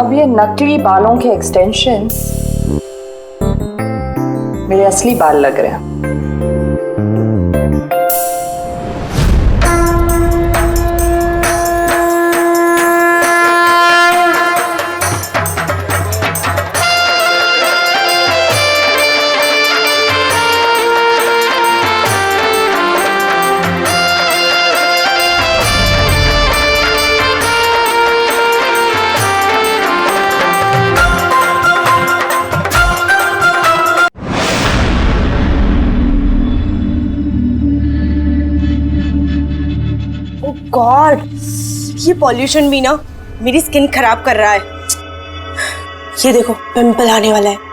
अब ये नकली बालों के एक्सटेंशंस मेरे असली बाल लग रहे हैं। गॉड, ये पॉल्यूशन भी ना मेरी स्किन खराब कर रहा है। ये देखो पिंपल आने वाला है।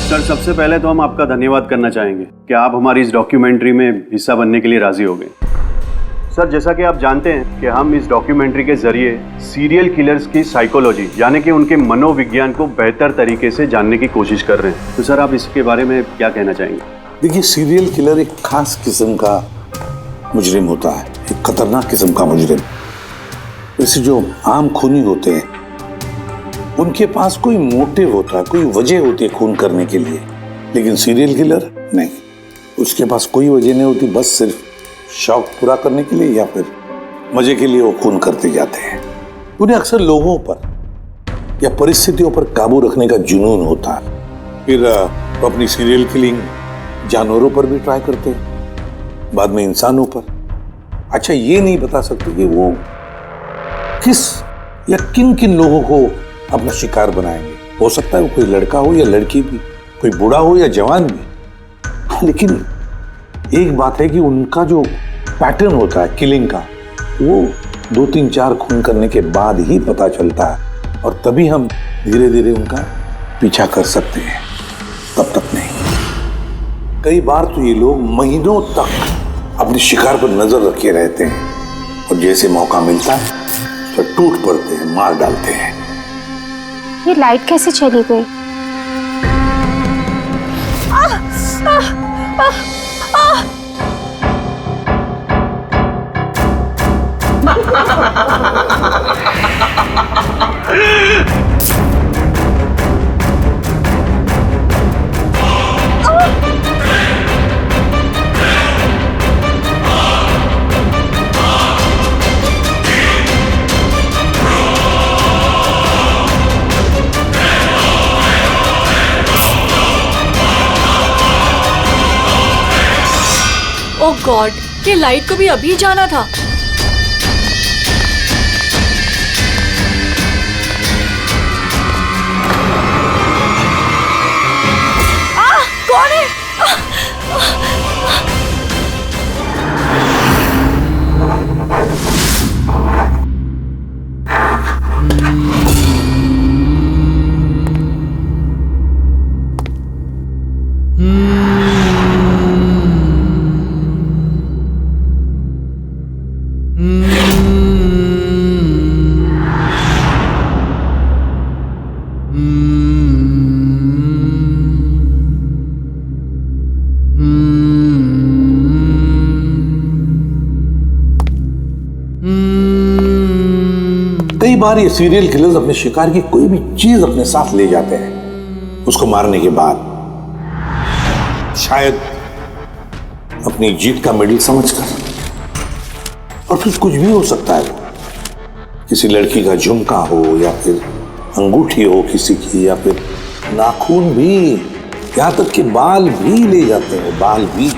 सर, सबसे पहले तो हम आपका धन्यवाद करना चाहेंगे कि आप हमारी इस डॉक्यूमेंट्री में हिस्सा बनने के लिए राजी हो गए। सर, जैसा कि आप जानते हैं कि हम इस डॉक्यूमेंट्री के जरिए सीरियल किलर्स की साइकोलॉजी यानी कि उनके मनोविज्ञान को बेहतर तरीके से जानने की कोशिश कर रहे हैं। तो सर, आप इसके बारे में क्या कहना चाहेंगे? देखिए, सीरियल किलर एक खास किस्म का मुजरिम होता है, एक खतरनाक किस्म का मुजरिम। वैसे जो आम खूनी होते हैं उनके पास कोई मोटिव होता है, कोई वजह होती है खून करने के लिए, लेकिन सीरियल किलर नहीं, उसके पास कोई वजह नहीं होती, बस सिर्फ शौक पूरा करने के लिए या फिर मजे के लिए वो खून करते जाते हैं। उन्हें अक्सर लोगों पर या परिस्थितियों पर काबू रखने का जुनून होता है। फिर वो अपनी सीरियल किलिंग जानवरों पर भी ट्राई करते हैं, बाद में इंसानों पर। अच्छा, ये नहीं बता सकते कि वो किस या किन किन लोगों को अपना शिकार बनाएंगे। हो सकता है वो कोई लड़का हो या लड़की भी, कोई बूढ़ा हो या जवान भी। लेकिन एक बात है कि उनका जो पैटर्न होता है किलिंग का, वो 2-3-4 खून करने के बाद ही पता चलता है, और तभी हम धीरे धीरे उनका पीछा कर सकते हैं, तब तक नहीं। कई बार तो ये लोग महीनों तक अपने शिकार पर नजर रखे रहते हैं, और जैसे मौका मिलता है तो टूट पड़ते हैं, मार डालते हैं। ये लाइट कैसे चली गई? ओह गॉड, ये लाइट को भी अभी जाना था। कौन है? कई बार ये सीरियल किलर्स अपने शिकार की कोई भी चीज अपने साथ ले जाते हैं, उसको मारने के बाद शायद अपनी जीत का मेडल समझकर। और फिर कुछ भी हो सकता है, किसी लड़की का झुमका हो या फिर अंगूठी हो किसी की, या फिर नाखून भी, यहां तक कि बाल भी ले जाते हैं, बाल भी।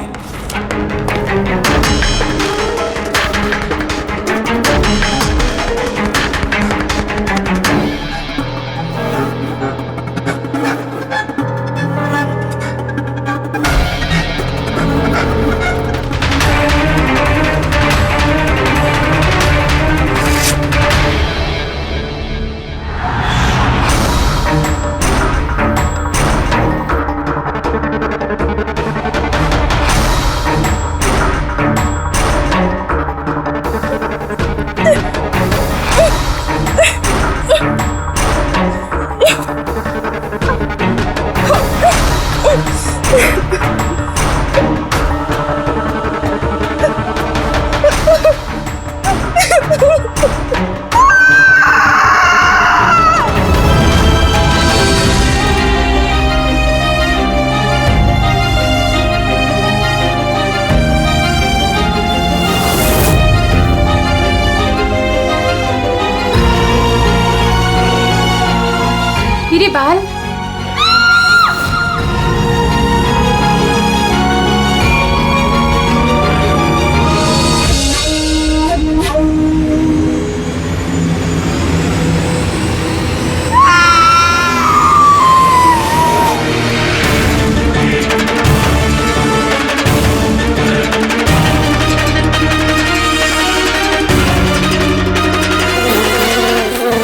बाल?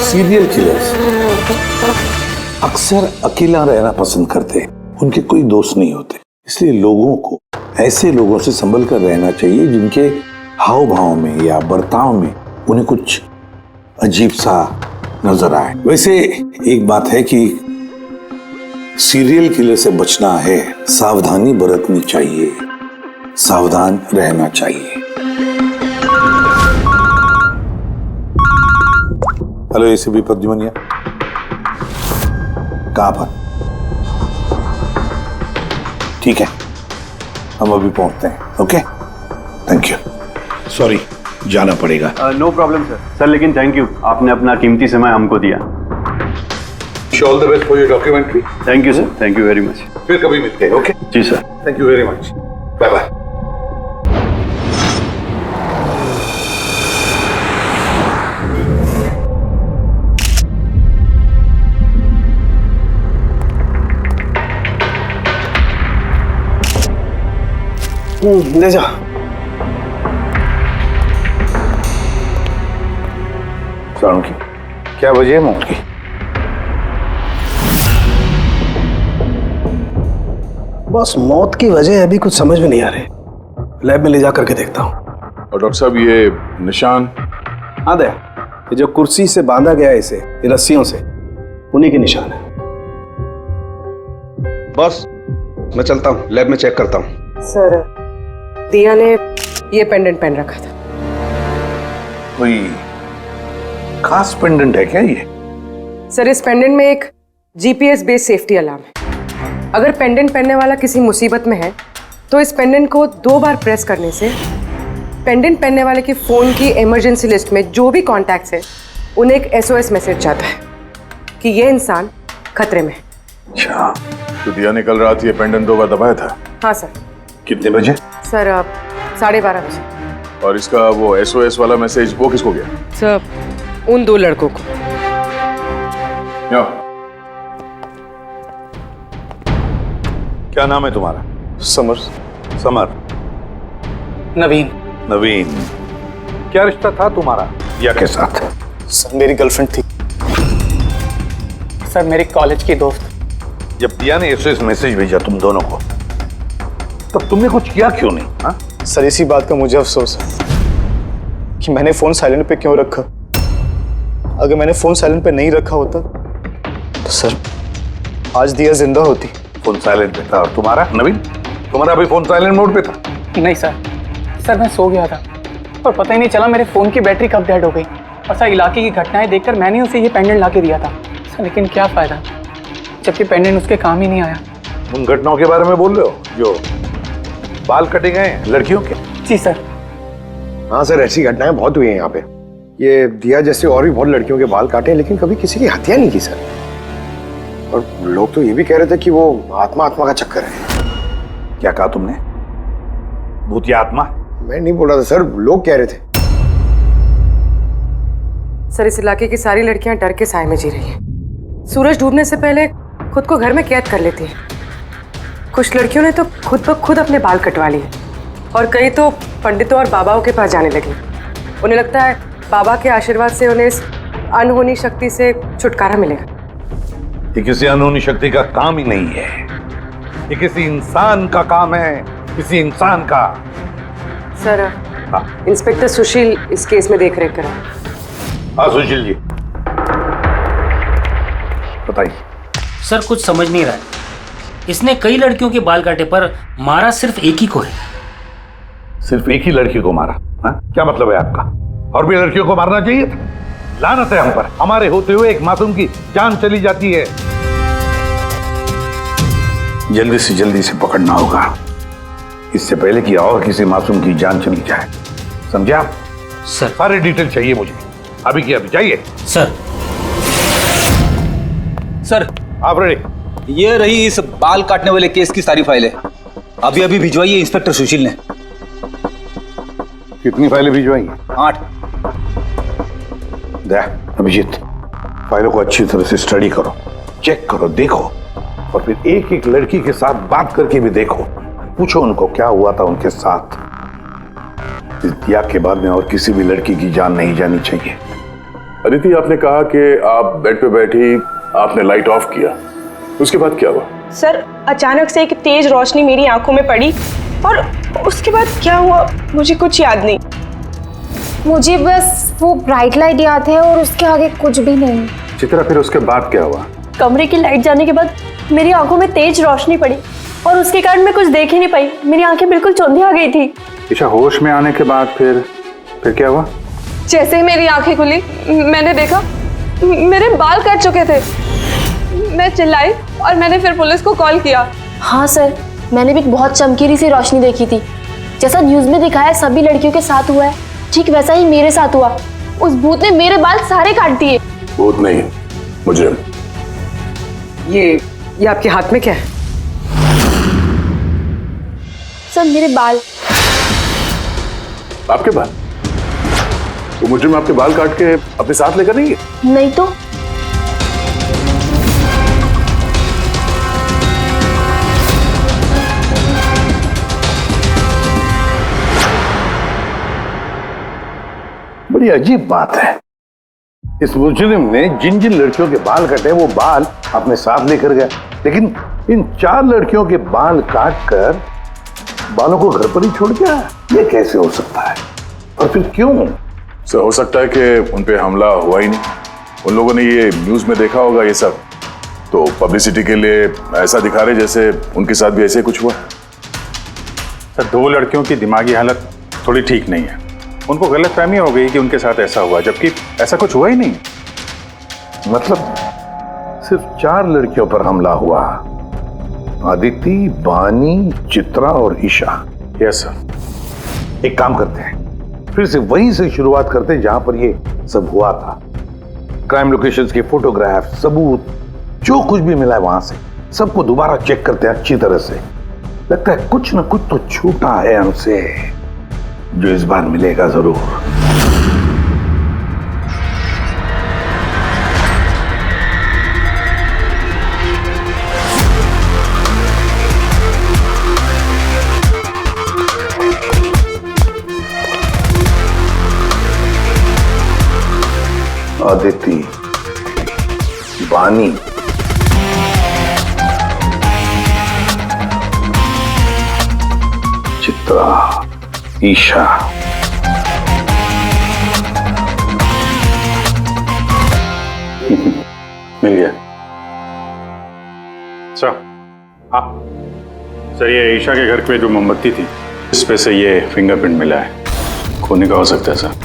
सीरियल किलर्स अक्सर अकेला रहना पसंद करते हैं। उनके कोई दोस्त नहीं होते, इसलिए लोगों को ऐसे लोगों से संभल कर रहना चाहिए जिनके हाव भाव में या बर्ताव में उन्हें कुछ अजीब सा नजर आए। वैसे एक बात है कि सीरियल किलर से बचना है, सावधानी बरतनी चाहिए, सावधान रहना चाहिए। हेलो एसीपी प्रद्युमनिया, कहां पर? ठीक है, हम अभी पहुंचते हैं। Okay, thank you. सॉरी, जाना पड़ेगा। No problem sir. सर लेकिन थैंक यू, आपने अपना कीमती समय हमको दिया। All the best for your documentary. Thank you sir, thank you very much. फिर कभी मिलते हैं। ओके जी sir. Thank you very much. Bye bye. ले जा। शाम की क्या वजह है मौत की? बस मौत की वजह अभी कुछ समझ में नहीं आ रही। लैब में ले जा करके देखता हूँ। और डॉक्टर साहब ये निशान? हाँ दया, ये जो कुर्सी से बांधा गया है इसे, ये रस्सियों से, उन्हीं के निशान है। बस मैं चलता हूँ, लैब में चेक करता हूँ। सर, दिया ने ये पेंडेंट पहन रखा था। कोई खास पेंडेंट है क्या ये? सर, इस पेंडेंट में एक जीपीएस बेस्ड सेफ्टी अलार्म है। अगर पेंडेंट पहनने वाला किसी मुसीबत में है तो इस पेंडेंट को 2 बार प्रेस करने से पेंडेंट पहनने वाले के फोन की इमरजेंसी लिस्ट में जो भी कॉन्टैक्ट्स है उन्हें एक SOS मैसेज जाता है कि ये इंसान खतरे में है। अच्छा, तो दिया ने कल रात ये पेंडेंट 2 बार दबाया था? हाँ सर। कितने बजे? सर, 12:30 बजे। और इसका वो SOS वाला मैसेज वो किसको गया? सर, उन 2 लड़कों को। क्या नाम है तुम्हारा? समर। समर। नवीन। नवीन। क्या रिश्ता था तुम्हारा दिया के साथ? सर, मेरी गर्लफ्रेंड थी। सर, मेरी कॉलेज की दोस्त। जब दिया ने SOS मैसेज भेजा तुम दोनों को, तब तुमने कुछ किया क्यों नहीं? हा? सर, इसी बात का मुझे अफसोस है कि मैंने फोन साइलेंट पे क्यों रखा। अगर मैंने फोन साइलेंट पे नहीं रखा होता तो सर आज दिया जिंदा होती। फोन साइलेंट पे था। और तुम्हारा नवीन, तुम्हारा भी फोन साइलेंट मोड पे था? नहीं सर, मैं सो गया था और पता ही नहीं चला मेरे फ़ोन की बैटरी कब डेड हो गई। और सर, इलाके की घटनाएं देखकर मैंने उसे ये पेंडेंट ला के दिया था सर, लेकिन क्या फ़ायदा जबकि पेंडेंट उसके काम ही नहीं आया। उन घटनाओं के बारे में बोल रहे हो जो बाल कटे गए लड़कियों के? जी सर। हाँ सर, ऐसी घटनाएं बहुत हुई हैं यहाँ पे। ये दिया जैसे और भी बहुत लड़कियों के बाल काटे हैं, लेकिन कभी किसी की हत्या नहीं की सर। और लोग तो ये भी कह रहे थे कि वो आत्मा का चक्कर है। क्या कहा तुमने? भूत या आत्मा? मैं नहीं बोल रहा था सर, लोग कह रहे थे। सर, इस इलाके की सारी लड़कियां डर के साए में जी रही हैं। सूरज डूबने से पहले खुद को घर में कैद कर लेती हैं। कुछ लड़कियों ने तो खुद ब खुद अपने बाल कटवा लिए और कई तो पंडितों और बाबाओं के पास जाने लगी। उन्हें लगता है बाबा के आशीर्वाद से उन्हें इस अनहोनी शक्ति से छुटकारा मिलेगा। ये किसी अनहोनी शक्ति का काम ही नहीं है, ये किसी इंसान का काम है, किसी इंसान का। सर, इंस्पेक्टर सुशील इस केस में देख रेख कर रहा है। हाँ सुशील जी, बताइए। सर, कुछ समझ नहीं रहा है। इसने कई लड़कियों के बाल काटे पर मारा सिर्फ एक ही को है। सिर्फ एक ही लड़की को मारा? हा? क्या मतलब है आपका? और भी लड़कियों को मारना चाहिए था? लानत है हम पर, हमारे होते हुए एक मासूम की जान चली जाती है। जल्दी से जल्दी से पकड़ना होगा, इससे पहले कि और किसी मासूम की जान चली जाए। समझे आप? सर। सारे डिटेल चाहिए मुझे, अभी की अभी चाहिए। सर। आप रेडी? ये रही इस बाल काटने वाले केस की सारी फाइलें। अभी अभी भिजवाइए इंस्पेक्टर सुशील ने। कितनी फाइलें भिजवाई? 8। अभिजीत, फाइलों को अच्छी तरह से स्टडी करो, चेक करो, देखो, और फिर एक एक लड़की के साथ बात करके भी देखो। पूछो उनको क्या हुआ था उनके साथ। इस दिया के बाद में और किसी भी लड़की की जान नहीं जानी चाहिए। अदिति, आपने कहा कि आप बेड पे बैठी, आपने लाइट ऑफ किया, उसके बाद क्या हुआ? सर, अचानक से एक तेज रोशनी मेरी आंखों में पड़ी और उसके बाद क्या हुआ मुझे कुछ याद नहीं। मुझे बस वो ब्राइट लाइट याद है और उसके आगे कुछ भी नहीं। चित्रा, फिर उसके बाद क्या हुआ? कमरे की लाइट जाने के बाद मेरी आंखों में तेज रोशनी पड़ी और उसके कारण मैं कुछ देख ही नहीं पाई। मेरी आंखें बिल्कुल चौंधी आ गई थी। ईशा, होश में आने के बाद फिर क्या हुआ? जैसे ही मेरी आंखें खुली मैंने देखा मेरे बाल कट चुके थे। मैं चिल्लाई और मैंने फिर पुलिस को कॉल किया। हाँ सर, मैंने भी बहुत चमकीली सी रोशनी देखी थी। जैसा न्यूज में दिखाया सभी लड़कियों के साथ हुआ है, ठीक वैसा ही मेरे साथ हुआ। उस भूत ने मेरे बाल सारे काट दिए। भूत नहीं, मुजरिम। ये आपके हाथ में क्या है? सर, मेरे बाल। आपके बाल? वो मुजरिम आपके बाल काट के अपने साथ लेकर नहीं गए? नहीं तो। बड़ी अजीब बात है, इस मुजरिम ने जिन जिन लड़कियों के बाल कटे वो बाल अपने साथ लेकर गया, लेकिन इन 4 लड़कियों के बाल काट कर बालों को घर पर ही छोड़ गया। ये कैसे हो सकता है और फिर क्यों? सर, हो सकता है कि उन पे हमला हुआ ही नहीं। उन लोगों ने ये न्यूज में देखा होगा ये सब, तो पब्लिसिटी के लिए ऐसा दिखा रहे जैसे उनके साथ भी ऐसे कुछ हुआ। सर, 2 लड़कियों की दिमागी हालत थोड़ी ठीक नहीं है। उनको गलतफहमी हो गई कि उनके साथ ऐसा हुआ, जबकि ऐसा कुछ हुआ ही नहीं। मतलब सिर्फ 4 लड़कियों पर हमला हुआ? अदिति, बानी, चित्रा और ईशा। Yes sir. एक काम करते हैं, फिर से वहीं से शुरुआत करते हैं जहां पर ये सब हुआ था। क्राइम लोकेशंस के फोटोग्राफ, सबूत, जो कुछ भी मिला है वहां से सबको दोबारा चेक करते हैं अच्छी तरह से। लगता है कुछ ना कुछ तो छूटा है हमसे, जो इस बार मिलेगा जरूर। अदिति, बानी, चित्रा, ईशा। मिल गया सर। हाँ सर, ये ईशा के घर पे जो मोमबत्ती थी, इस पे से ये फिंगरप्रिंट मिला है। खोने का हो सकता है सर।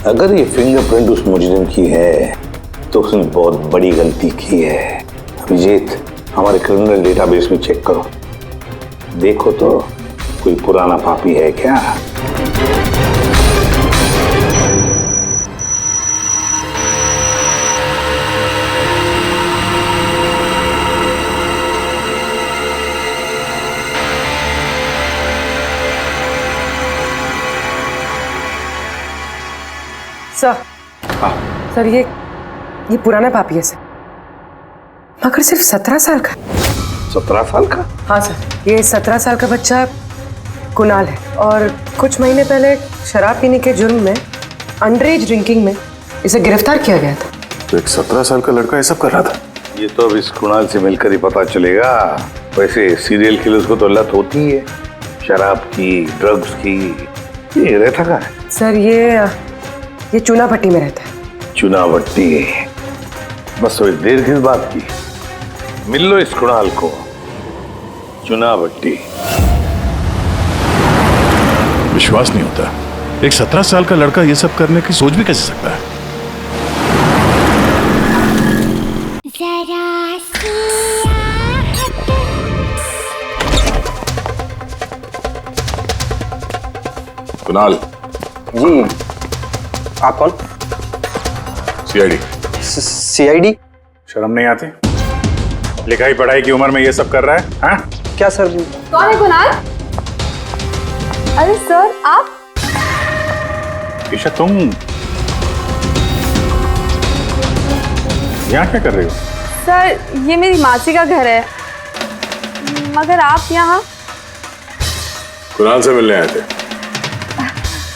अगर ये फिंगरप्रिंट उस मुजरिम की है तो उसने बहुत बड़ी गलती की है। अभिजीत, हमारे क्रिमिनल डेटाबेस में चेक करो, देखो तो कोई पुराना पापी है क्या। सर, सर ये पुराना पापी है सर, मगर सिर्फ 17 साल का। 17 साल का? हाँ सर, ये 17 साल का बच्चा कुणाल है और कुछ महीने पहले शराब पीने के जुर्म में, अंडरएज ड्रिंकिंग में इसे गिरफ्तार किया गया था। तो एक 17 साल का लड़का ये सब कर रहा था? ये तो अब इस कुणाल से मिलकर ही पता चलेगा। वैसे सीरियल किलर्स को तो लत होती है शराब की, ड्रग्स की। ये रहता कहाँ है? सर ये चूना भट्टी में रहता है। चूना भट्टी? बस थोड़ी देर किस बात की, मिल लो इस कुणाल को। चूना भट्टी। विश्वास नहीं होता, एक 17 साल का लड़का ये सब करने की सोच भी कैसे सकता है? कुणाल जी। आप कौन? सीआईडी। सीआईडी? शर्म नहीं आती? लिखाई पढ़ाई की उम्र में ये सब कर रहा है? हाँ? क्या सर? कौन है कुणाल? अरे सर आप? ईशा तुम यहाँ क्या कर रही हो? सर ये मेरी मासी का घर है, मगर आप यहाँ? कुणाल से मिलने आए थे।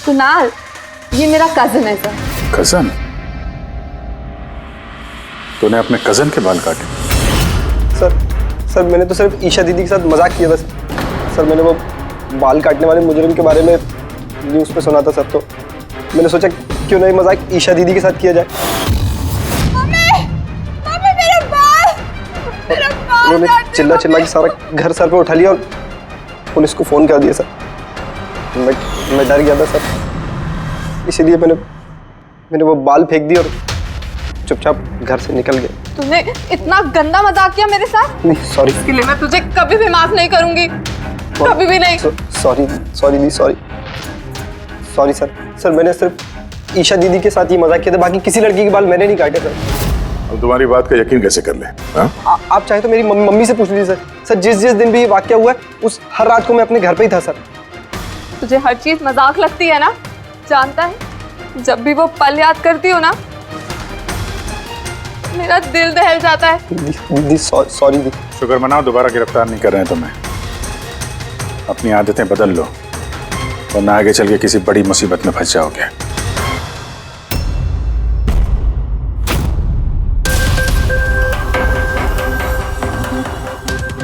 कुणाल ये मेरा कजिन है सर। कजन? तूने अपने कजन के बाल काटे? सर मैंने तो सिर्फ ईशा दीदी के साथ मजाक किया था सर। मैंने वो बाल काटने वाले मुजरिम के बारे में न्यूज़ पे सुना था सर, तो मैंने सोचा क्यों नहीं मजाक ईशा दीदी के साथ किया जाए। उन्होंने चिल्ला के सारा घर सर पे उठा लिया और पुलिस को फोन कर दिया सर। मैं डर गया था सर, इसीलिए मैंने वो बाल फेंक दी और चुपचाप घर से निकल गया। तूने इतना गंदा मजाक किया मेरे साथ? नहीं सॉरी। इसके लिए मैं तुझे कभी भी माफ नहीं करूंगी, कभी भी नहीं। Sorry sir. मैंने सिर्फ ईशा दीदी के साथ ही मजाक किया था, बाकी किसी लड़की के बाल मैंने नहीं काटे सर। अब तुम्हारी बात का यकीन कैसे कर ले? आप चाहे तो मेरी मम्मी से पूछ लीजिए सर। जिस दिन भी ये वाकया हुआ है उस हर रात को मैं अपने घर पे ही था सर। तुझे हर चीज मजाक लगती है ना? जानता है, जब भी वो पल याद करती हो ना, मेरा दिल दहल जाता है। दीदी सॉरी दीदी। शुक्र मनाओ दोबारा गिरफ्तार नहीं कर रहे हैं तुम्हें। अपनी आदतें बदल लो वरना आगे चल के किसी बड़ी मुसीबत में फंस जाओगे।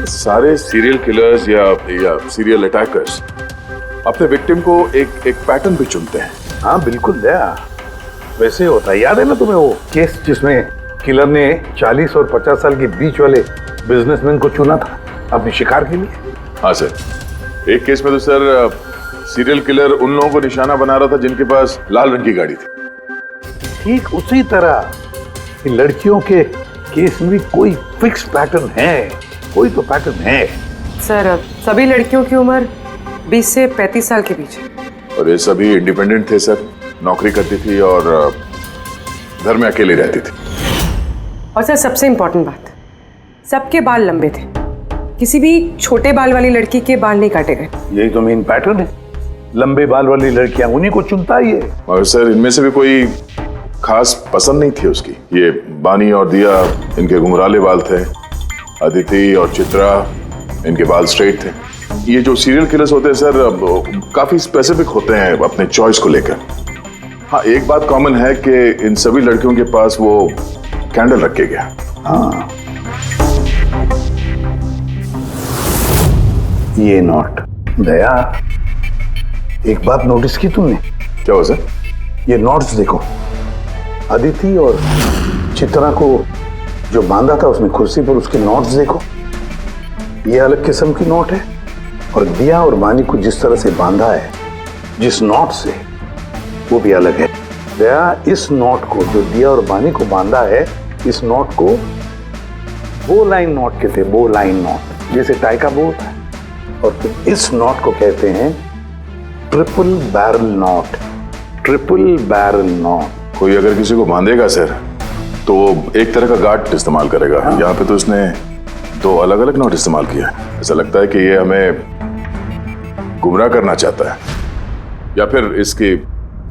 सारे सीरियल किलर्स या सीरियल अटैकर्स अपने विक्टिम को एक पैटर्न पे चुनते हैं। हाँ बिल्कुल दया, वैसे होता है। याद है ना तुम्हें वो केस जिसमें किलर ने 40 और 50 साल के बीच वाले बिजनेसमैन को चुना था अपने शिकार के लिए? हाँ सर, एक केस में तो सर सीरियल किलर उन लोगों को निशाना बना रहा था जिनके पास लाल रंग की गाड़ी थी। ठीक उसी तरह लड़कियों के केस में भी कोई फिक्स पैटर्न है, कोई तो पैटर्न है। सर सभी लड़कियों की उम्र 20 से 35 साल के बीच है। और ये सभी इंडिपेंडेंट थे सर, नौकरी करती थी और घर में अकेले रहती थी। और सर सबसे इम्पोर्टेंट बात, सबके बाल लंबे थे, किसी भी छोटे बाल वाली लड़की के बाल नहीं काटे गए। यही तो मेन पैटर्न है, लंबे बाल वाली लड़कियां उन्हीं को चुनता ही है। और सर इनमें से भी कोई खास पसंद नहीं थी उसकी। ये बानी और दिया, इनके घुंघराले बाल थे। अदिति और चित्रा, इनके बाल स्ट्रेट थे। ये जो सीरियल किलर्स होते हैं सर काफी स्पेसिफिक होते हैं अपने चॉइस को लेकर। हाँ एक बात कॉमन है कि इन सभी लड़कियों के पास वो कैंडल रख के गया। हाँ ये नोट दया, एक बात नोटिस की तुमने? क्या हो सर? ये नोट्स देखो, अदिति और चित्रा को जो बांधा था उसने कुर्सी पर, उसके नोट्स देखो, ये अलग किस्म की नोट है। और दिया और बानी को जिस तरह से बांधा है जिस नोट से, वो भी अलग है। दया इस नोट को जो दिया और बानी को बांधा है, इस नोट को बो लाइन नोट कहते हैं, बो लाइन नोट, जैसे टाई का बो होता है। और फिर इस नोट को कहते हैं triple barrel note, triple barrel note. कोई अगर किसी को बांधेगा सर तो एक तरह का गार्ड इस्तेमाल करेगा। यहाँ पे तो उसने दो अलग अलग नोट इस्तेमाल किया। ऐसा लगता है कि ये हमें गुमराह करना चाहता है, या फिर इसकी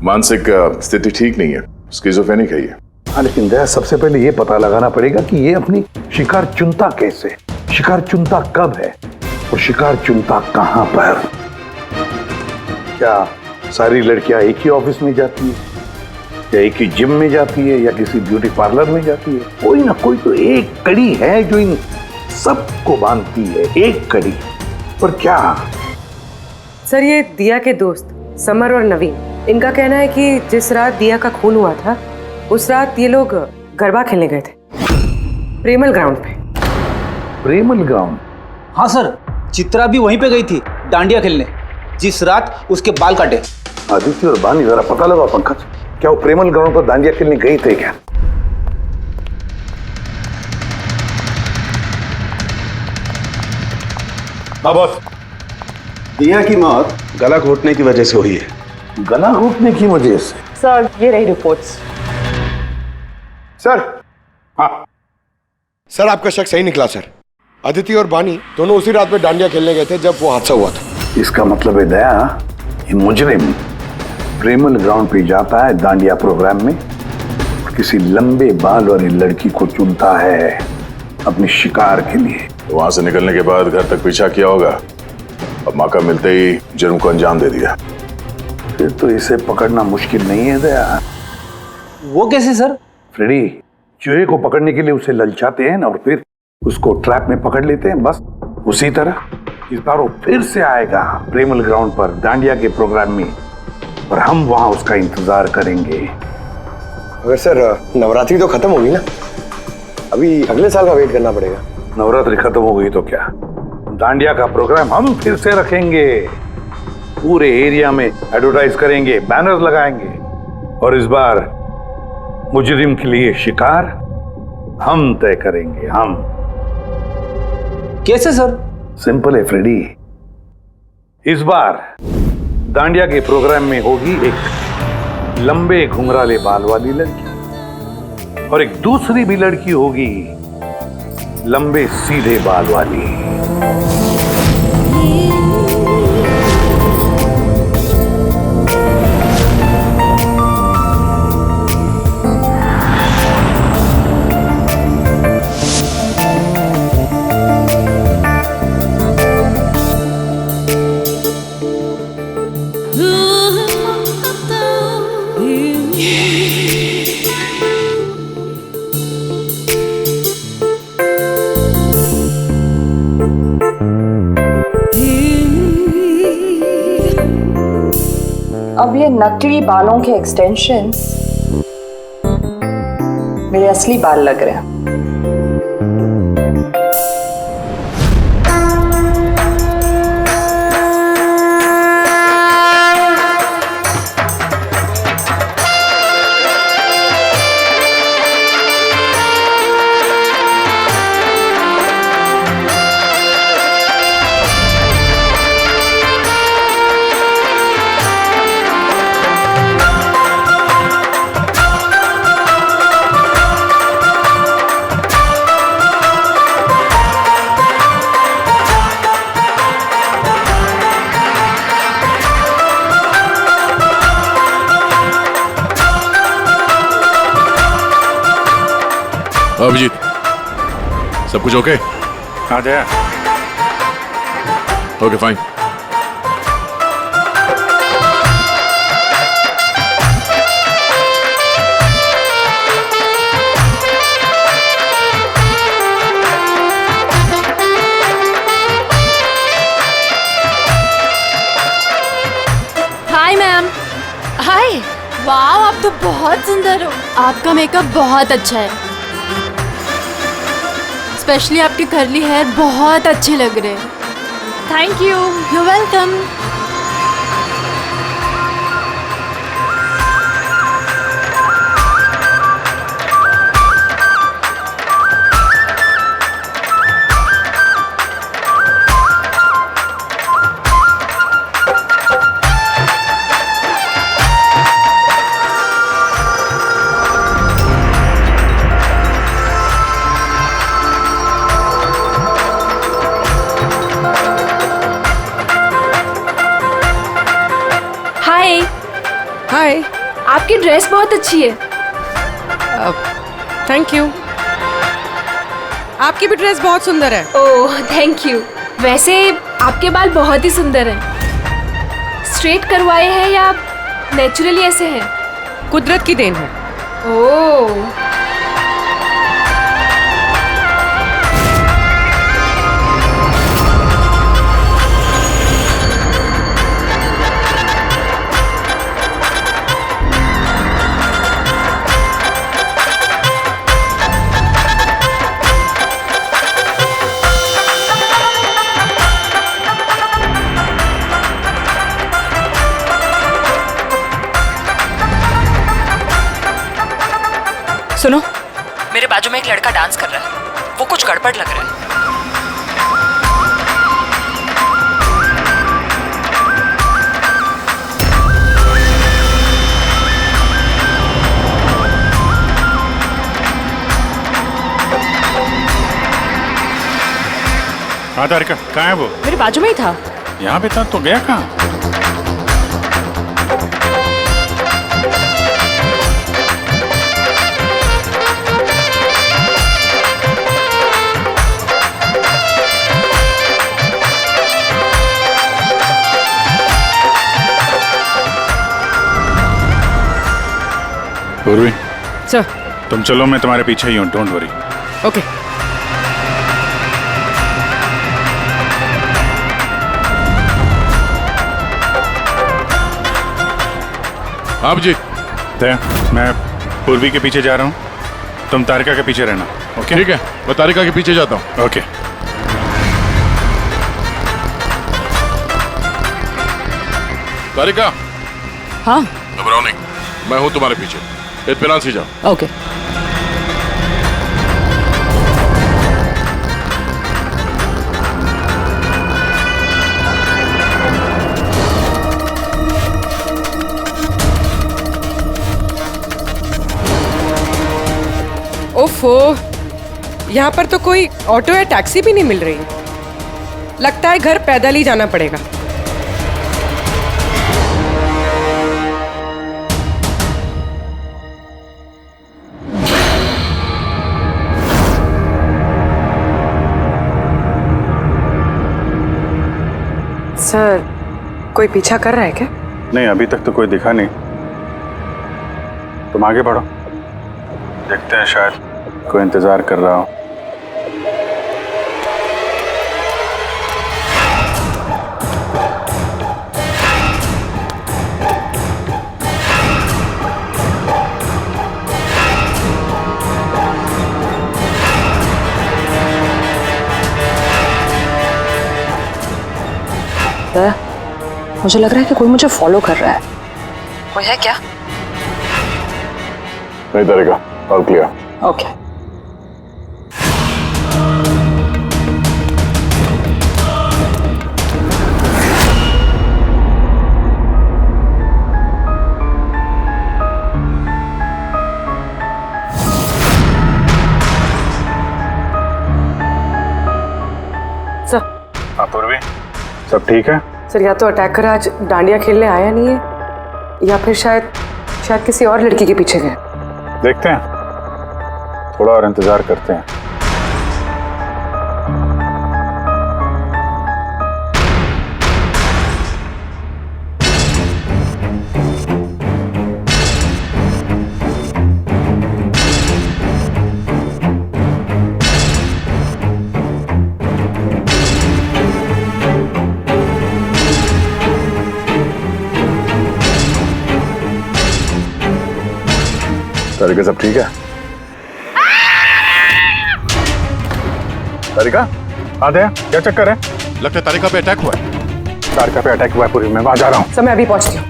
मानसिक स्थिति ठीक नहीं है, स्किज़ोफ्रेनिक है ये। हाँ लेकिन दया सबसे पहले ये पता लगाना पड़ेगा कि ये अपनी शिकार चुनता कैसे, शिकार चुनता कब है और शिकार चुनता कहाँ पर। क्या सारी लड़कियां एक ही ऑफिस में जाती है, या एक ही जिम में जाती है, या किसी ब्यूटी पार्लर में जाती है? कोई ना कोई तो एक कड़ी है जो इन सबको बांधती है, एक कड़ी। पर क्या? सर ये दिया के दोस्त समर और नवीन, इनका कहना है कि जिस रात दिया का खून हुआ था उस रात ये लोग गरबा खेलने गए थे प्रेमल ग्राउंड पे। प्रेमल ग्राउंड? हाँ सर, चित्रा भी वहीं पे गई थी डांडिया खेलने जिस रात उसके बाल काटे। आदित्य और बानी जरा पता लगा पंकज, क्या वो प्रेमल ग्राउंड पर डांडिया खेलने गए थे क्या? हाँ बॉस, दिया की मौत गला घोटने की वजह से हुई है। गला घोटने की वजह से? सर ये रही रिपोर्ट्स। सर, हाँ सर, आपका शक सही निकला सर। अदिति और बानी दोनों उसी रात में डांडिया खेलने गए थे जब वो हादसा हुआ था। इसका मतलब है दया, ये मुजरिम प्रेमल ग्राउंड पे जाता है डांडिया प्रोग्राम में, किसी लंबे बाल वाली लड़की को चुनता है अपने शिकार के लिए। वहां से निकलने के बाद घर तक पीछा किया होगा, अब मौका मिलते ही जुर्म को अंजाम दे दिया। फिर तो इसे पकड़ना मुश्किल नहीं है दया। वो कैसे सर? फ्रेडी, चूहे को पकड़ने के लिए उसे ललचाते हैं और फिर उसको ट्रैप में पकड़ लेते हैं, बस उसी तरह इस बार वो फिर से आएगा प्रेमल ग्राउंड पर डांडिया के प्रोग्राम में, और हम वहां उसका इंतजार करेंगे। अगर सर नवरात्रि तो खत्म होगी ना, अभी अगले साल का वेट करना पड़ेगा। नवरात्रि खत्म हो गई तो क्या, डांडिया का प्रोग्राम हम फिर से रखेंगे, पूरे एरिया में एडवर्टाइज करेंगे, बैनर लगाएंगे, और इस बार मुजरिम के लिए शिकार हम तय करेंगे। हम कैसे सर? सिंपल है फ्रेडी, इस बार डांडिया के प्रोग्राम में होगी एक लंबे घुंघराले बाल वाली लड़की, और एक दूसरी भी लड़की होगी लंबे सीधे बाल वाली। अब ये नकली बालों के एक्सटेंशंस मेरे असली बाल लग रहे हैं। अभिजीत, सब कुछ ओके? हाँ Jaya. Okay fine. Hi ma'am. Hi. वाह, आप तो बहुत सुंदर हो। आपका मेकअप बहुत अच्छा है, स्पेशली आपके कर्ली हेयर बहुत अच्छे लग रहे हैं। Thank you. You welcome. Hi. आपकी ड्रेस बहुत अच्छी है। Thank you. आपकी भी ड्रेस बहुत सुंदर है। Oh thank you. वैसे आपके बाल बहुत ही सुंदर हैं। स्ट्रेट करवाए हैं या नेचुरली ऐसे हैं? कुदरत की देन है। ओह सुनो, मेरे बाजू में एक लड़का डांस कर रहा है, वो कुछ गड़बड़ लग रहा है। हाँ तारिका, कहाँ है वो? मेरे बाजू में ही था। यहाँ पे था तो गया कहाँ? पूर्वी सर। तुम चलो, मैं तुम्हारे पीछे ही हूँ, डोंट वरी। ओके। आप जी मैं पूर्वी के पीछे जा रहा हूँ, तुम तारिका के पीछे रहना। ओके ठीक है, मैं तारिका के पीछे जाता हूँ। ओके। तारिका। हाँ। घबराओ नहीं, मैं हूँ तुम्हारे पीछे, इत्मीनान से जाओ। ओके। ओफो, यहाँ पर तो कोई ऑटो या टैक्सी भी नहीं मिल रही। लगता है घर पैदल ही जाना पड़ेगा। सर, कोई पीछा कर रहा है क्या? नहीं, अभी तक तो कोई दिखा नहीं। तुम आगे बढ़ो, देखते हैं, शायद कोई इंतजार कर रहा हो। मुझे लग रहा है कि कोई मुझे फॉलो कर रहा है। कोई है क्या? नहीं तारिका, ऑल क्लियर। ओके। सर। हाँ पूर्वी, सब ठीक है? सर, या तो अटैकर आज डांडिया खेलने आया नहीं है, या फिर शायद किसी और लड़की के पीछे गए। देखते हैं, थोड़ा और इंतजार करते हैं। तारिका, सब ठीक है? तारिका, आधे क्या चक्कर है? लगता है तारिका पे अटैक हुआ है। तारिका पे अटैक हुआ है पूरी, मैं वहां जा रहा हूँ। सर, मैं अभी पहुंचती हूँ।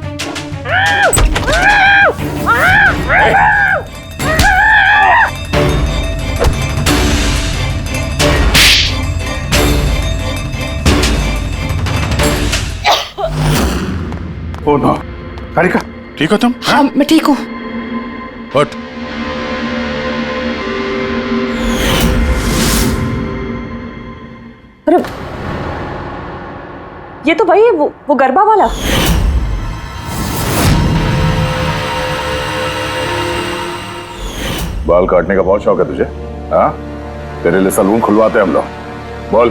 ओ नो, तारिका ठीक हो तुम? हाँ, मैं ठीक हूँ। हट। अरे, ये तो भाई वो गरबा वाला। बाल काटने का बहुत शौक है तुझे? हाँ, तेरे लिए सलून खुलवाते हैं हम लोग। बोल,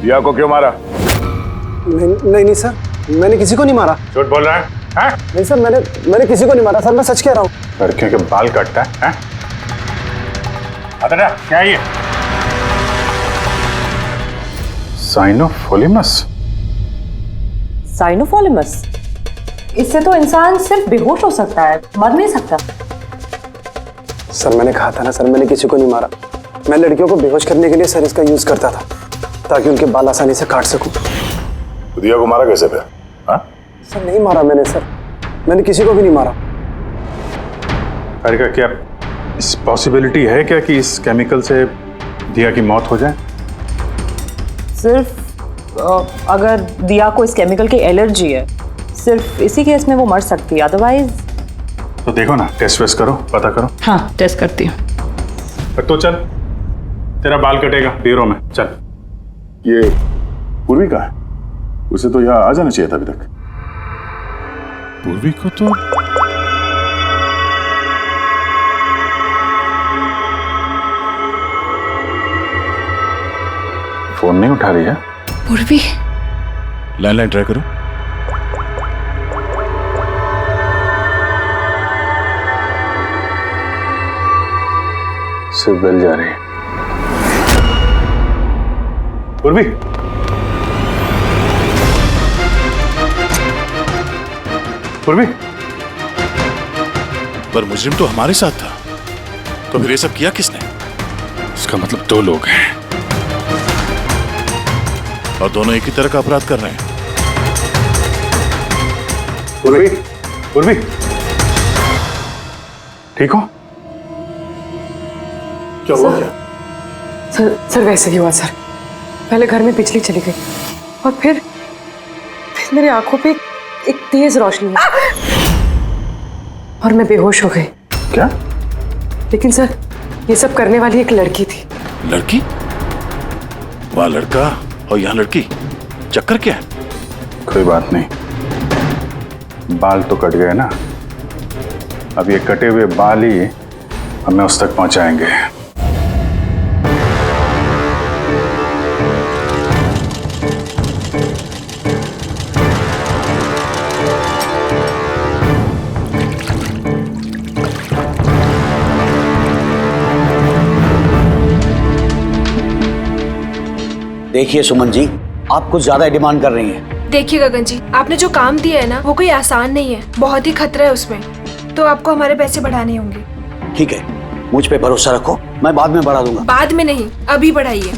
दिया को क्यों मारा? नहीं सर, मैंने किसी को नहीं मारा। झूठ बोल रहा है? हाँ? नहीं सर, मैंने किसी को नहीं मारा सर, मैं सच कह रहा हूँ। लड़कियों के बाल काटता है? अरे क्या ये? साइनोफोलिमस? साइनोफोलिमस? इससे तो इंसान सिर्फ बेहोश हो सकता है, मर नहीं सकता। सर, मैंने कहा था ना सर, मैंने किसी को नहीं मारा। मैं लड़कियों को बेहोश करने के लिए सर इसका यूज करता था, ताकि उनके बाल आसानी से काट सकूं। तो दिया को मारा कैसे फिर? हाँ? सर, नहीं मारा मैंने सर, मैंने किसी को भी नहीं मारा। तारिका, क्या इस पॉसिबिलिटी है क्या कि इस केमिकल से दिया की मौत हो जाए? सिर्फ अगर दिया को इस केमिकल की एलर्जी है, सिर्फ इसी केस में वो मर सकती है, अदरवाइज। तो देखो ना, टेस्ट वेस्ट करो, पता करो। हाँ, टेस्ट करती हूँ। तो चल, तेरा बाल कटेगा ब्यूरो में, चल। ये पूर्वी का है, उसे तो यहाँ आ जाना चाहिए था अभी तक। पूर्वी को तो फोन नहीं उठा रही है। पूर्वी, लैंडलाइन ट्राई करो। सिर्फ बेल जा रही है। पूर्वी, पूर्वी। पर मुजरिम तो हमारे साथ था, तो फिर ये सब किया किसने? इसका मतलब दो लोग हैं और दोनों एक ही तरह का अपराध कर रहे हैं। पूर्वी, पूर्वी, ठीक हो? क्या हुआ? सर वैसे ही हुआ सर। पहले घर में बिजली चली गई और फिर मेरी आंखों पे एक तेज रोशनी आई और मैं बेहोश हो गई। क्या? लेकिन सर ये सब करने वाली एक लड़की थी। लड़की? वहां लड़का और यहाँ लड़की, चक्कर क्या है? कोई बात नहीं, बाल तो कट गए ना, अब ये कटे हुए बाल ही हमें उस तक पहुंचाएंगे। देखिए सुमन जी, आप कुछ ज्यादा डिमांड कर रही हैं। देखिए गगन जी, आपने जो काम दिया है ना वो कोई आसान नहीं है, बहुत ही खतरा है उसमें, तो आपको हमारे पैसे बढ़ाने होंगे। ठीक है, मुझ पे भरोसा रखो, मैं बाद में बढ़ा दूंगा। बाद में नहीं, अभी बढ़ाइए।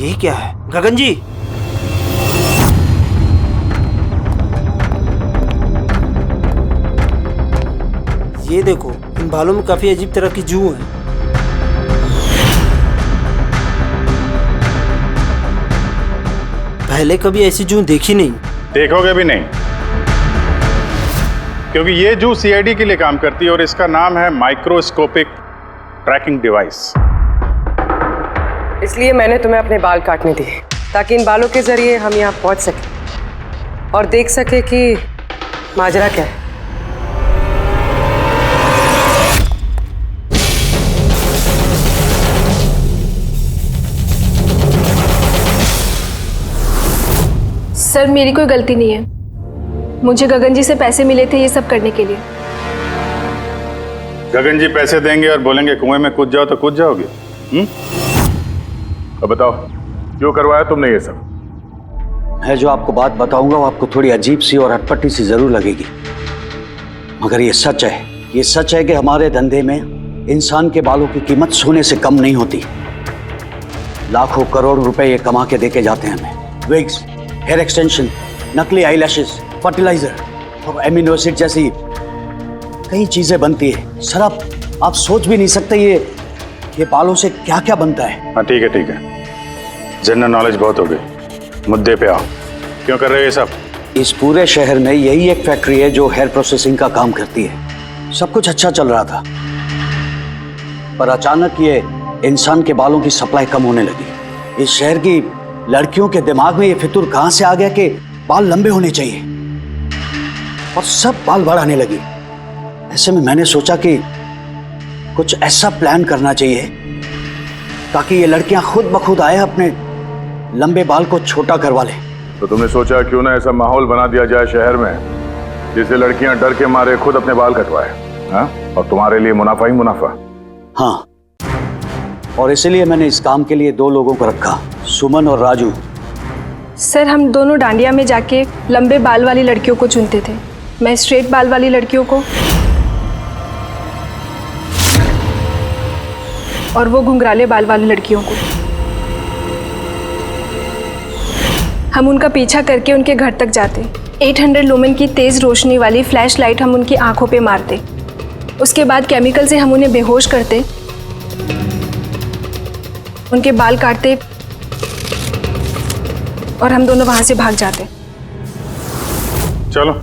ये क्या है गगन जी? ये देखो, इन बालों में काफी अजीब तरह की जू है। पहले कभी ऐसी जू देखी नहीं। देखोगे भी नहीं, क्योंकि ये जू सीआईडी के लिए काम करती है और इसका नाम है माइक्रोस्कोपिक ट्रैकिंग डिवाइस। इसलिए मैंने तुम्हें अपने बाल काटने दिए ताकि इन बालों के जरिए हम यहाँ पहुंच सके और देख सके कि माजरा क्या है। सर मेरी कोई गलती नहीं है, मुझे गगन जी से पैसे मिले थे ये सब करने के लिए। गगन जी पैसे देंगे और बोलेंगे कुएं में कूद जाओ तो कूद जाओगे? अब बताओ, क्यों करवाया तुमने ये सब? मैं जो आपको बात बताऊंगा वो आपको थोड़ी अजीब सी और अटपटी सी जरूर लगेगी, मगर ये सच है। ये सच है कि हमारे धंधे में इंसान के बालों की कीमत सोने से कम नहीं होती। लाखों करोड़ रुपए ये कमा के देके जाते हैं हमें। विग्स, हेयर एक्सटेंशन, नकली आई लैशेस, फर्टिलाइजर और एमिनो एसिड जैसी कई चीजें बनती है। सर आप सोच भी नहीं सकते ये बालों से क्या क्या बनता है। हाँ ठीक है, जनरल नॉलेज बहुत हो गई, मुद्दे पे आओ। क्यों कर रहे हो ये सब? इस पूरे शहर में यही एक फैक्ट्री है जो हेयर प्रोसेसिंग का काम करती है। सब कुछ अच्छा चल रहा था, पर अचानक ये इंसान के बालों की सप्लाई कम होने लगी। इस शहर की लड़कियों के दिमाग में ये फितूर कहां से आ गया कि बाल लंबे होने चाहिए, और सब बाल बढ़ाने लगी। ऐसे में मैंने सोचा कि कुछ ऐसा प्लान करना चाहिए ताकि ये लड़कियां खुद ब खुद आए अपने लंबे बाल को छोटा करवा लें। तो तुमने सोचा क्यों ना ऐसा माहौल बना दिया जाए शहर में जिससे लड़कियां डर के मारे खुद अपने बाल कटवाए, हाँ? और तुम्हारे लिए मुनाफा ही मुनाफा। हाँ, और इसीलिए मैंने इस काम के लिए दो लोगों को रखा, सुमन और राजू। सर हम दोनों डांडिया में जाके लंबे बाल वाली लड़कियों को चुनते थे, मैं स्ट्रेट बाल वाली लड़कियों को और वो घुंघराले बाल वाली लड़कियों को। हम उनका पीछा करके उनके घर तक जाते, 800 लुमेन की तेज रोशनी वाली फ्लैश लाइट हम उनकी आंखों पे मारते, उसके बाद केमिकल से हम उन्हें बेहोश करते, उनके बाल काटते और हम दोनों वहां से भाग जाते। चलो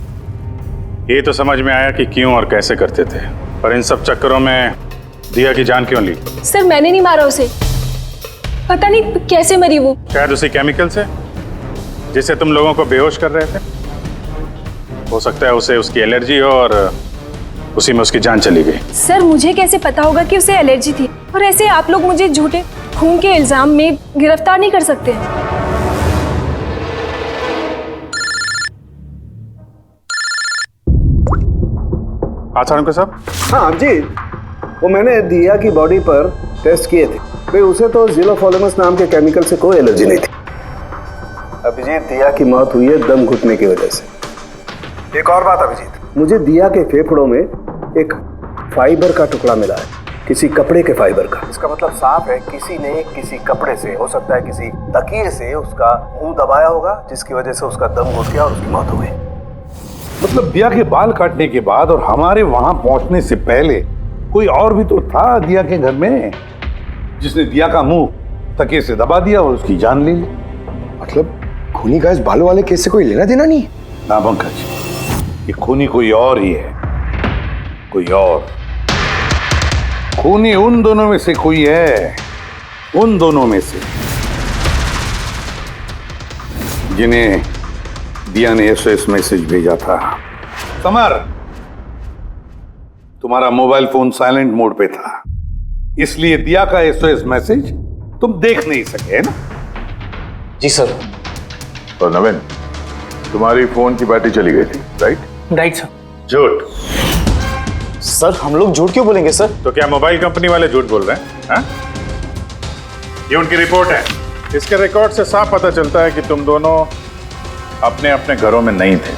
ये तो समझ में आया कि क्यों और कैसे करते थे, पर इन सब चक्करों में दिया की जान क्यों ली? सर मैंने नहीं मारा उसे, पता नहीं कैसे मरी वो। शायद उसी केमिकल से जिससे तुम लोगों को बेहोश कर रहे थे। हो सकता है उसे उसकी एलर्जी हो और उसी में उसकी जान चली गई। सर मुझे कैसे पता होगा कि उसे एलर्जी थी? और ऐसे आप लोग मुझे झूठे खून के इल्जाम में गिरफ्तार नहीं कर सकते। आचार्य साहब। हाँ अभिजीत, वो मैंने दिया की बॉडी पर टेस्ट किए थे भाई, उसे तो ज़िलोफॉर्मस नाम के केमिकल से कोई एलर्जी नहीं थी। अभिजीत, दिया की मौत हुई है दम घुटने की वजह से। एक और बात अभिजीत, मुझे दिया के फेफड़ों में एक फाइबर का टुकड़ा मिला है, किसी कपड़े के फाइबर का। इसका मतलब साफ है किसी ने किसी कपड़े से, हो सकता है किसी तकिए से उसका मुंह दबाया होगा, जिसकी वजह से उसका दम घुट गया और उसकी मौत हो गई। मतलब दिया के बाल काटने के बाद और हमारे वहां पहुंचने से पहले कोई और भी तो था दिया के घर में, जिसने दिया का मुंह तकिए से दबा दिया और उसकी जान ले ली। मतलब खूनी का इस बालों वाले केस से कोई लेना देना नहीं? ना पंकज, ये खूनी कोई और ही है, कोई और। खूनी उन दोनों में से कोई है, उन दोनों में से जिन्हें दिया ने एसओएस मैसेज भेजा था। समर, तुम्हारा मोबाइल फोन साइलेंट मोड पे था, इसलिए दिया का एसओएस मैसेज तुम देख नहीं सके, है ना? जी सर। और नवीन, तुम्हारी फोन की बैटरी चली गई थी, राइट? Right sir. झूठ। सर हम लोग झूठ क्यों बोलेंगे सर? तो क्या मोबाइल कंपनी वाले झूठ बोल रहे हैं? हाँ? ये उनकी रिपोर्ट है, इसके रिकॉर्ड से साफ पता चलता है कि तुम दोनों अपने अपने घरों में नहीं थे।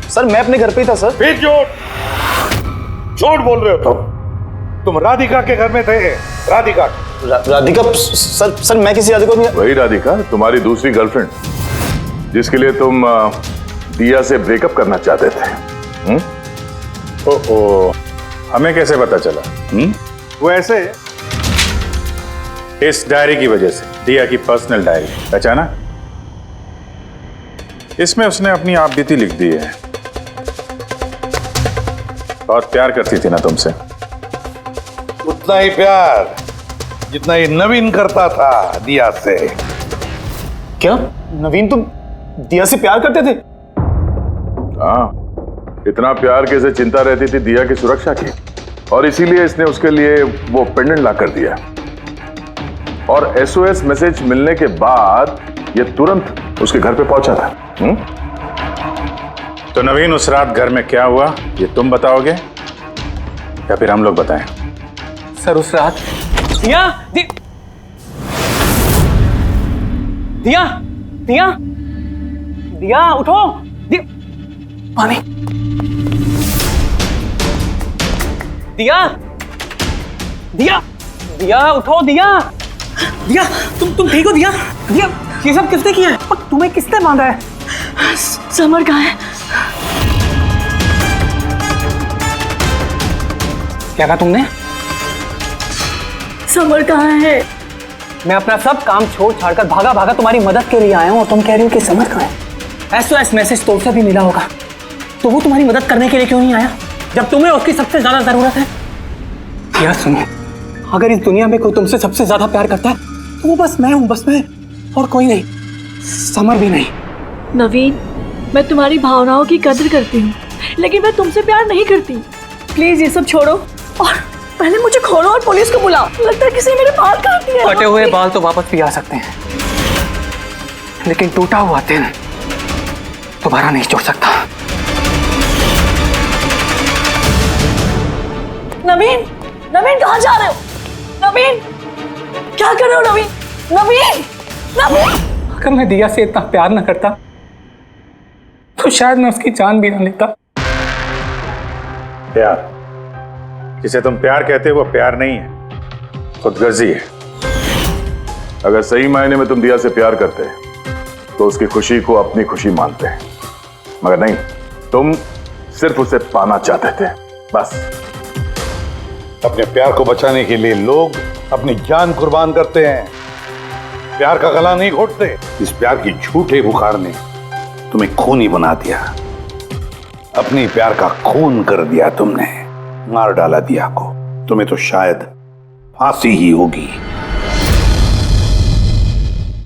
सर मैं अपने घर पे ही था सर। फिर झूठ बोल रहे हो तुम राधिका के घर में थे। राधिका राधिका सर मैं किसी राधिका नहीं। वही राधिका, तुम्हारी दूसरी गर्लफ्रेंड, जिसके लिए तुम दिया से ब्रेकअप करना चाहते थे। ओहो, हमें कैसे पता चला? वो ऐसे, इस डायरी की वजह से, दिया की पर्सनल डायरी, पहचाना? इसमें उसने अपनी आप बीती लिख दी है। बहुत प्यार करती थी ना तुमसे। उतना ही प्यार जितना ये नवीन करता था दिया से। क्या नवीन तुम दिया से प्यार करते थे? हाँ, इतना प्यार कैसे चिंता रहती थी दिया की सुरक्षा की, और इसीलिए इसने उसके लिए वो पेंडेंट ला कर दिया। और एसओएस मैसेज मिलने के बाद ये तुरंत उसके घर पे पहुंचा था। तो नवीन, उस रात घर में क्या हुआ ये तुम बताओगे या फिर हम लोग बताएं? सर उस रात दिया दिया दिया दिया उठो, पानी। दिया दिया दिया उठो, दिया दिया तुम ठीक हो? दिया दिया ये सब किसने किया है? और तुम्हें किसने बांधा है? समर कहाँ है? क्या कहा तुमने? समर कहाँ है? मैं अपना सब काम छोड़ छाड़कर भागा भागा तुम्हारी मदद के लिए आया हूँ और तुम कह रही हो कि समर कहाँ है? एसओएस मैसेज तो उसे भी मिला होगा, तो वो तुम्हारी मदद करने के लिए क्यों नहीं आया जब तुम्हें उसकी सबसे ज्यादा जरूरत है? यार सुनो, अगर इस दुनिया में कोई तुमसे सबसे ज्यादा प्यार करता है तो वो बस मैं हूँ, बस मैं, और कोई नहीं, समर भी नहीं। नवीन, मैं तुम्हारी भावनाओं की कदर करती हूँ, लेकिन मैं तुमसे प्यार नहीं करती। प्लीज ये सब छोड़ो और पहले मुझे खोलो और पुलिस को बुलाओ। लगता है किसी ने मेरे बाल काट दिए। कटे हुए बाल तो वापस भी आ सकते हैं, लेकिन टूटा हुआ दिल दोबारा नहीं जोड़ सकता। नवीन, नवीन कहाँ जा रहे हो? नवीन, क्या कर रहे हो? नवीन, नवीन, नवीन। अगर मैं दिया से इतना प्यार न करता तो शायद मैं उसकी जान भी न लेता। प्यार जिसे तुम प्यार कहते हो वो प्यार नहीं है, खुदगर्जी है। अगर सही मायने में तुम दिया से प्यार करते तो उसकी खुशी को अपनी खुशी मानते, मगर नहीं, तुम सिर्फ उसे पाना चाहते थे, बस। अपने प्यार को बचाने के लिए लोग अपनी जान कुर्बान करते हैं, प्यार का गला नहीं घोटते। इस प्यार की झूठे बुखार ने तुम्हें खूनी बना दिया, अपने प्यार का खून कर दिया तुमने, मार डाला दिया को। तुम्हें तो शायद फांसी ही होगी।